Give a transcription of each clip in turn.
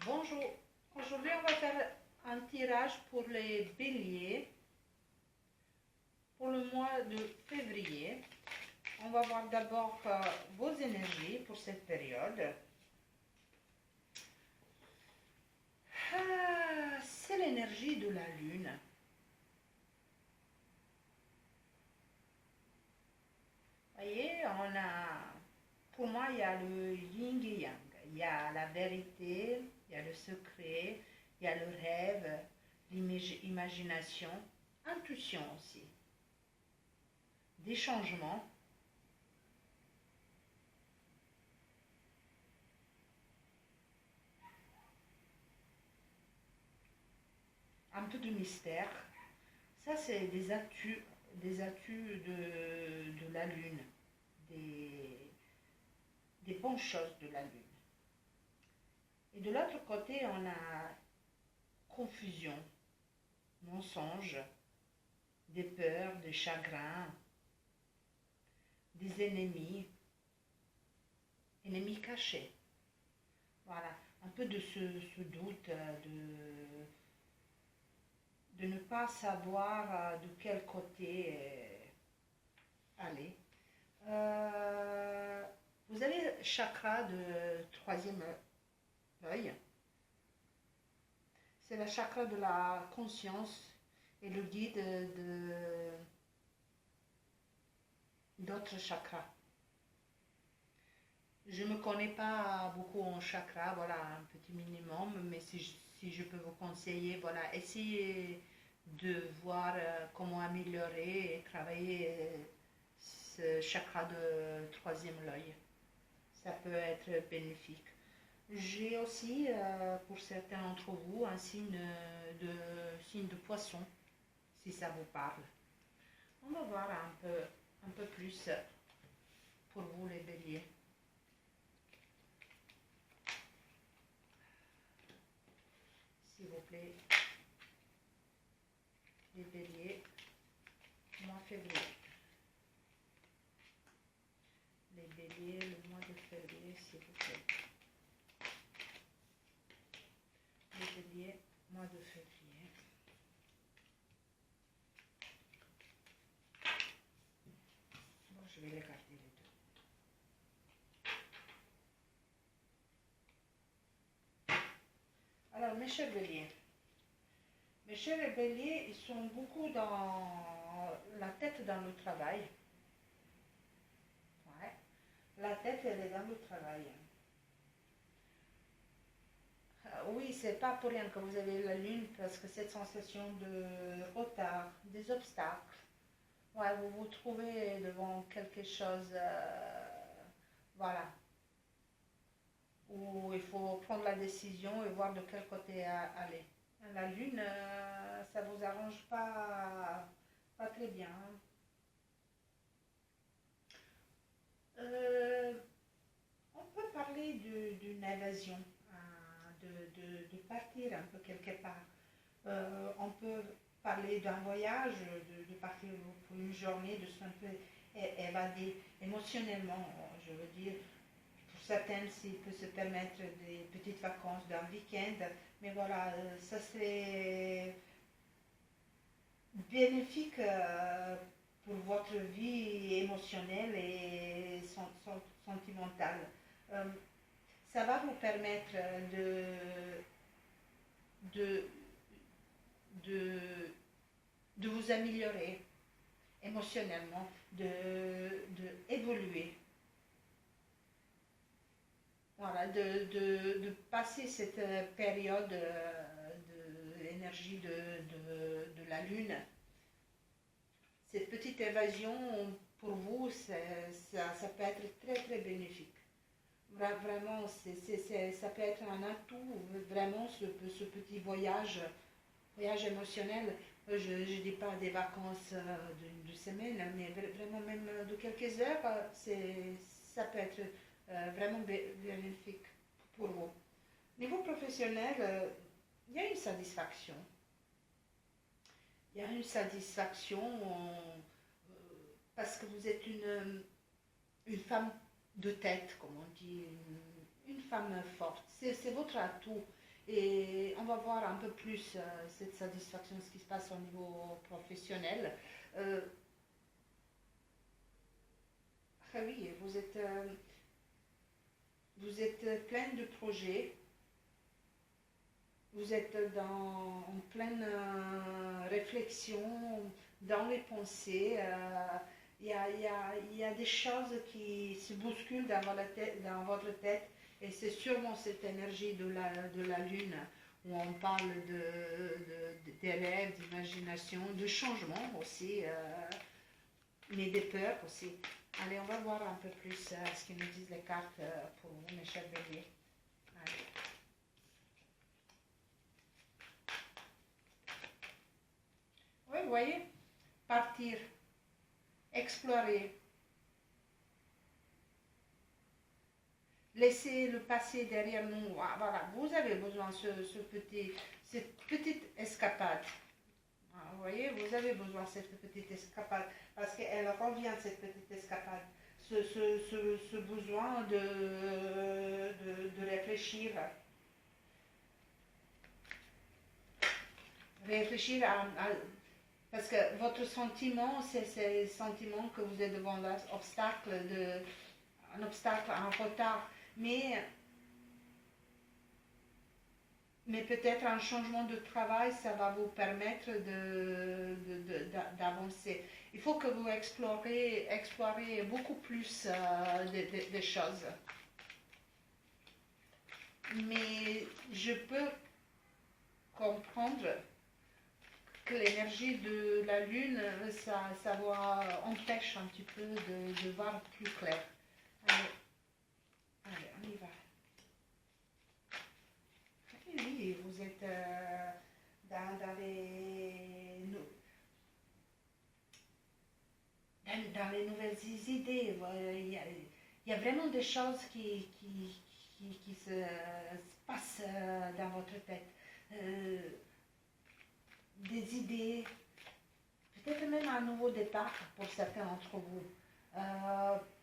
Bonjour, aujourd'hui on va faire un tirage pour les béliers pour le mois de février. On va voir d'abord vos énergies pour cette période. C'est l'énergie de la lune. Vous voyez, pour moi, il y a le yin et yang. Il y a la vérité, il y a le secret, il y a le rêve, l'imagination, intuition aussi. Des changements. Un peu de mystère. Ça, c'est des atouts de la lune, des bonnes choses de la lune. Et de l'autre côté, on a confusion, mensonge, des peurs, des chagrins, des ennemis cachés. Voilà, un peu de ce doute, de ne pas savoir de quel côté aller. Vous avez le chakra de troisième œil. C'est le chakra de la conscience et le guide d'autres chakras. Je ne me connais pas beaucoup en chakra, voilà, un petit minimum, mais si je peux vous conseiller, voilà, essayez de voir comment améliorer et travailler ce chakra de troisième œil. Ça peut être bénéfique. J'ai aussi, pour certains d'entre vous, un signe de poisson, si ça vous parle. On va voir un peu plus pour vous les béliers. S'il vous plaît, les béliers, mois février. Les béliers, le mois de février, s'il vous plaît. Les béliers, mois de février. Bon, je vais les garder les deux. Alors, mes chers béliers. Mes chers béliers, ils sont beaucoup dans la tête dans le travail. Ouais. La tête, elle est dans le travail. Oui, c'est pas pour rien que vous avez la lune, parce que cette sensation de retard, des obstacles, ouais, vous vous trouvez devant quelque chose, voilà, où il faut prendre la décision et voir de quel côté aller. La lune, ça vous arrange pas très bien. Euh, on peut parler d'une évasion, de partir un peu quelque part. On peut parler d'un voyage, de partir pour une journée, de se un peu évader émotionnellement, je veux dire. Pour certaines, s'il peut se permettre des petites vacances d'un week-end, mais voilà, ça serait bénéfique pour votre vie émotionnelle et sentimentale. Euh, Ça va vous permettre de, de, de vous améliorer émotionnellement, de évoluer. Voilà, de passer cette période de l'énergie de la Lune. Cette petite évasion, pour vous, ça peut être très très bénéfique. Vraiment, ça peut être un atout, vraiment, ce petit voyage émotionnel. Je ne dis pas des vacances d'une semaine, mais vraiment même de quelques heures, ça peut être vraiment bénéfique pour vous. Niveau professionnel, il y a une satisfaction. Il y a une satisfaction parce que vous êtes une femme de tête, comme on dit, une femme forte. C'est votre atout. Et on va voir un peu plus cette satisfaction, ce qui se passe au niveau professionnel. Euh, ah oui, vous êtes plein de projets, vous êtes en pleine réflexion, dans les pensées. Il y a des choses qui se bousculent dans votre tête et c'est sûrement cette énergie de la lune où on parle des rêves, d'imagination, de changement aussi, mais des peurs aussi. Allez, on va voir un peu plus ce que nous disent les cartes pour vous, mes chers béliers. Allez. Oui, vous voyez, partir, explorer, laisser le passé derrière nous. Voilà, vous avez besoin de cette petite escapade. Vous voyez, vous avez besoin de cette petite escapade parce qu'elle revient, cette petite escapade. Ce besoin de réfléchir. Réfléchir parce que votre sentiment, c'est le sentiment que vous êtes devant un obstacle, un retard. Mais peut-être un changement de travail, ça va vous permettre d'avancer. Il faut que vous explorez beaucoup plus des choses. Mais je peux comprendre que l'énergie de la lune, ça empêche un petit peu de voir plus clair. Allez, on y va. Oui, vous êtes dans les nouvelles idées. Il y a vraiment des choses qui se passent dans votre tête. Des idées, peut-être même un nouveau départ pour certains d'entre vous.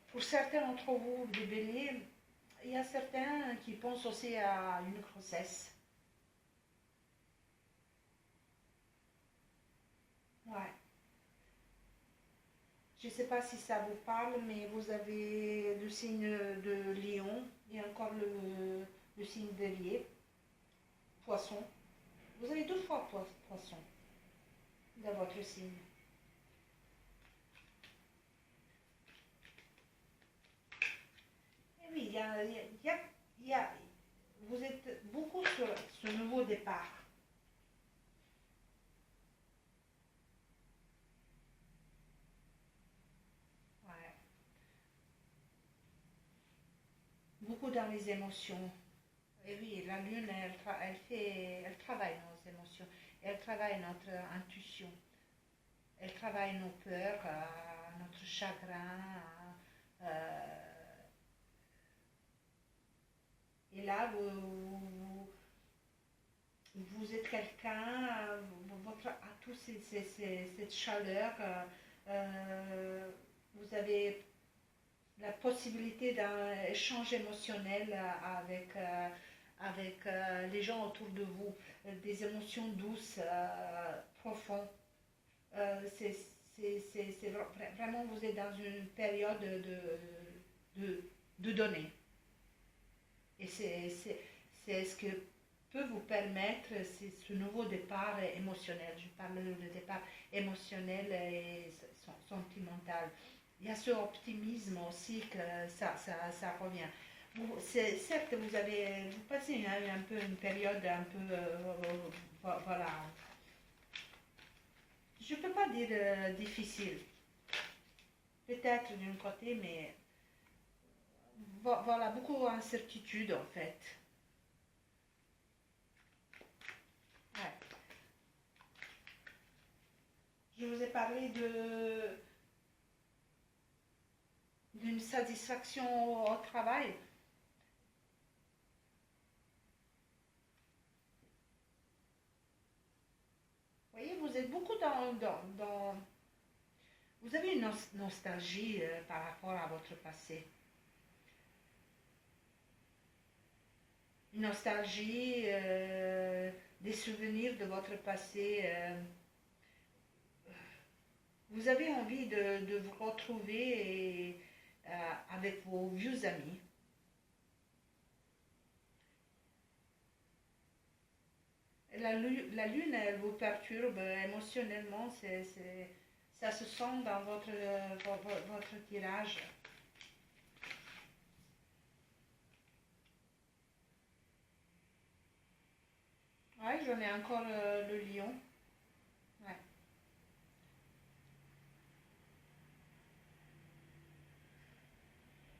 Pour certains d'entre vous, les béliers, il y a certains qui pensent aussi à une grossesse. Ouais. Je ne sais pas si ça vous parle, mais vous avez le signe de lion et encore le signe de bélier, poisson. Vous avez 2 fois poisson dans votre signe. Et oui, vous êtes beaucoup sur ce nouveau départ. Ouais. Beaucoup dans les émotions. Et oui, la lune, elle travaille nos émotions, elle travaille notre intuition, elle travaille nos peurs, notre chagrin. Et là, vous êtes quelqu'un, votre atout, c'est cette chaleur. Vous avez la possibilité d'un échange émotionnel avec les gens autour de vous, des émotions douces, profondes. Vraiment, vous êtes dans une période de donner. Et c'est ce que peut vous permettre c'est ce nouveau départ émotionnel. Je parle de départ émotionnel et sentimental. Il y a ce optimisme aussi que ça revient. Certes, vous passez un peu une période un peu, voilà, je ne peux pas dire difficile, peut-être d'un côté, mais voilà, beaucoup d'incertitudes en fait. Ouais. Je vous ai parlé d'une satisfaction au travail. Vous voyez, vous êtes beaucoup vous avez une nostalgie par rapport à votre passé. une nostalgie, des souvenirs de votre passé. Vous avez envie de vous retrouver avec vos vieux amis. La lune, elle vous perturbe émotionnellement, ça se sent dans votre tirage. Ouais, j'en ai encore le lion. Ouais.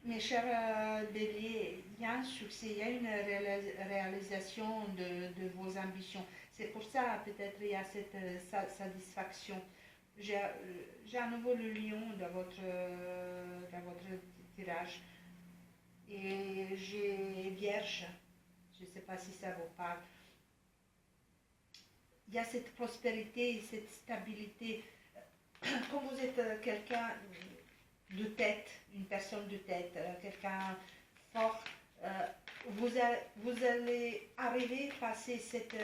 Mes chers béliers, il y a un succès, il y a une réalisation de vos ambitions. C'est pour ça, peut-être, il y a cette satisfaction. J'ai à nouveau le lion dans votre tirage. Et j'ai vierge. Je ne sais pas si ça vous parle. Il y a cette prospérité, cette stabilité. Quand vous êtes quelqu'un de tête, une personne de tête, quelqu'un fort, vous allez arriver à passer cette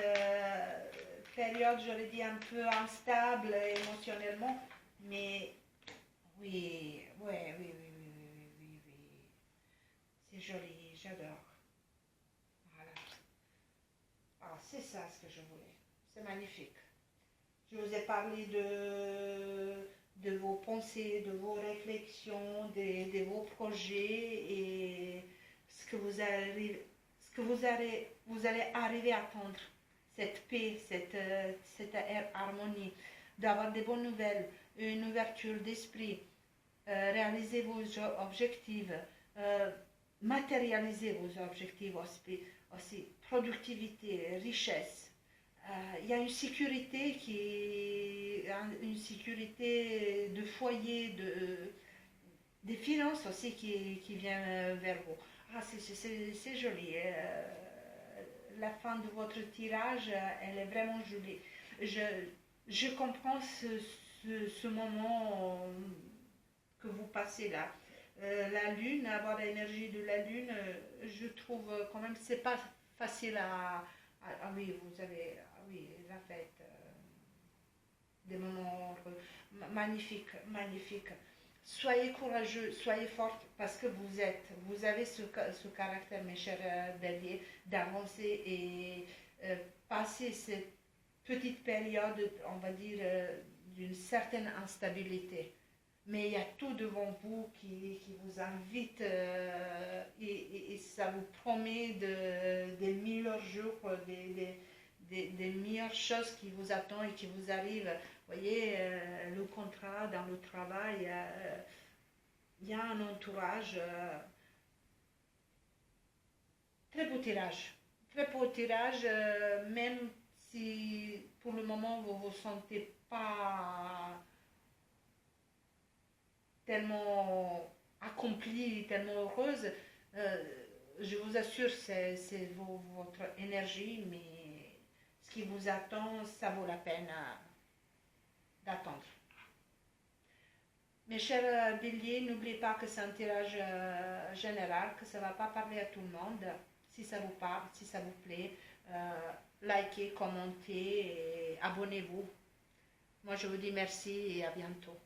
période, j'aurais dit, un peu instable émotionnellement, mais oui, ouais, oui, oui, oui, oui, oui, oui, oui. C'est joli, j'adore. Voilà. Ah, c'est ça ce que je voulais. C'est magnifique. Je vous ai parlé de vos pensées, de vos réflexions, de vos projets et ce que vous allez arriver à attendre. Cette paix, cette harmonie, d'avoir des bonnes nouvelles, une ouverture d'esprit, réaliser vos objectifs, euh, matérialiser vos objectifs aussi productivité, richesse. Il y a une sécurité une sécurité de foyer, des finances aussi qui vient vers vous. Ah, c'est joli. La fin de votre tirage, elle est vraiment jolie. Je, je comprends ce moment que vous passez là. La lune, avoir l'énergie de la lune, je trouve quand même c'est pas facile ah oui, vous avez ah oui, la fête, des moments magnifiques, magnifiques. Soyez courageux, soyez forte parce que vous avez ce caractère, mes chers béliers, d'avancer et passer cette petite période, on va dire, d'une certaine instabilité. Mais il y a tout devant vous qui vous invite et ça vous promet des meilleurs jours, des meilleures choses qui vous attendent et qui vous arrivent. Vous voyez, le contrat dans le travail, il y a un entourage. Très beau tirage. Très beau tirage, même si pour le moment vous ne vous sentez pas tellement accomplie, tellement heureuse, euh, je vous assure, c'est votre énergie, mais ce qui vous attend, ça vaut la peine d'attendre. Mes chers béliers, n'oubliez pas que c'est un tirage général, que ça ne va pas parler à tout le monde. Si ça vous parle, si ça vous plaît, likez, commentez et abonnez-vous. Moi, je vous dis merci et à bientôt.